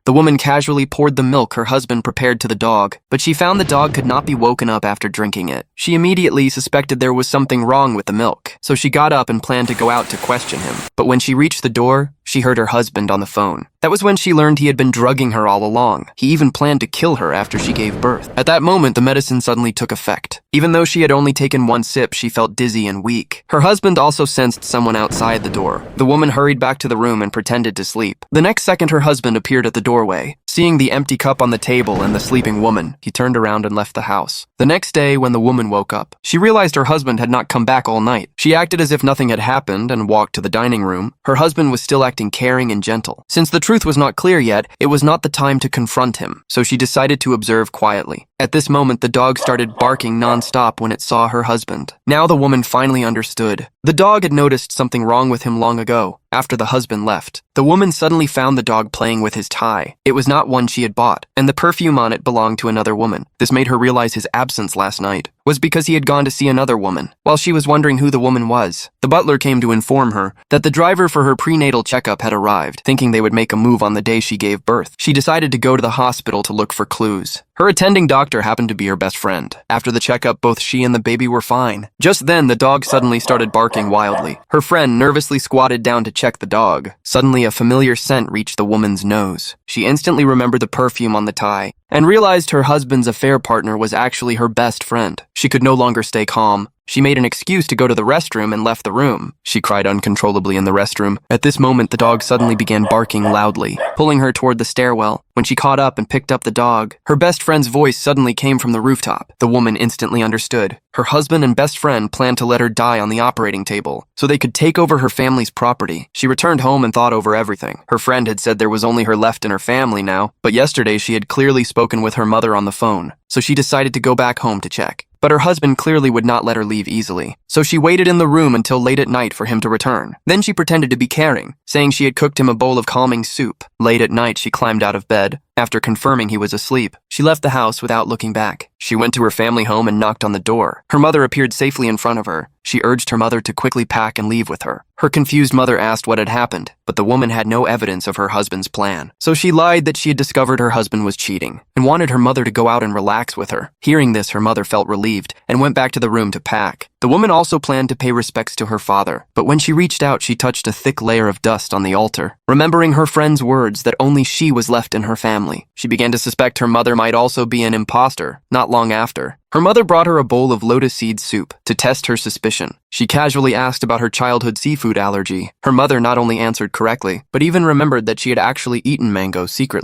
The woman casually poured the milk her husband prepared to the dog, but she found the dog could not be woken up after drinking it. She immediately suspected there was something wrong with the milk, so she got up and planned to go out to question him. But when she reached the door, she heard her husband on the phone. That was when she learned he had been drugging her all along. He even planned to kill her after she gave birth. At that moment, the medicine suddenly took effect. Even though she had only taken one sip, she felt dizzy and weak. Her husband also sensed someone outside the door. The woman hurried back to the room and pretended to sleep. The next second, her husband appeared at the doorway. Seeing the empty cup on the table and the sleeping woman, he turned around and left the house. The next day, when the woman woke up, she realized her husband had not come back all night. She acted as if nothing had happened and walked to the dining room. Her husband was still acting caring and gentle. Since the truth was not clear yet, it was not the time to confront him, so she decided to observe quietly. At this moment, the dog started barking non-stop when it saw her husband. Now the woman finally understood. The dog had noticed something wrong with him long ago, after the husband left. The woman suddenly found the dog playing with his tie. It was not one she had bought, and the perfume on it belonged to another woman. This made her realize his absence last night was because he had gone to see another woman. While she was wondering who the woman was, the butler came to inform her that the driver for her prenatal checkup had arrived. Thinking they would make a move on the day she gave birth, she decided to go to the hospital to look for clues. Her attending doctor happened to be her best friend. After the checkup, both she and the baby were fine. Just then, the dog suddenly started barking wildly. Her friend nervously squatted down to check the dog. Suddenly, a familiar scent reached the woman's nose. She instantly remembered the perfume on the tie and realized her husband's affair partner was actually her best friend. She could no longer stay calm. She made an excuse to go to the restroom and left the room. She cried uncontrollably in the restroom. At this moment, the dog suddenly began barking loudly, pulling her toward the stairwell. When she caught up and picked up the dog, her best friend's voice suddenly came from the rooftop. The woman instantly understood. Her husband and best friend planned to let her die on the operating table so they could take over her family's property. She returned home and thought over everything. Her friend had said there was only her left in her family now, but yesterday she had clearly spoken with her mother on the phone, so she decided to go back home to check. But her husband clearly would not let her leave easily, so she waited in the room until late at night for him to return. Then she pretended to be caring, saying she had cooked him a bowl of calming soup. Late at night, she climbed out of bed. After confirming he was asleep, she left the house without looking back. She went to her family home and knocked on the door. Her mother appeared safely in front of her. She urged her mother to quickly pack and leave with her. Her confused mother asked what had happened, but the woman had no evidence of her husband's plan. So she lied that she had discovered her husband was cheating and wanted her mother to go out and relax with her. Hearing this, her mother felt relieved and went back to the room to pack. The woman also planned to pay respects to her father, but when she reached out, she touched a thick layer of dust on the altar. Remembering her friend's words that only she was left in her family, she began to suspect her mother might also be an imposter. Not long after, her mother brought her a bowl of lotus seed soup to test her suspicion. She casually asked about her childhood seafood allergy. Her mother not only answered correctly, but even remembered that she had actually eaten mango secretly.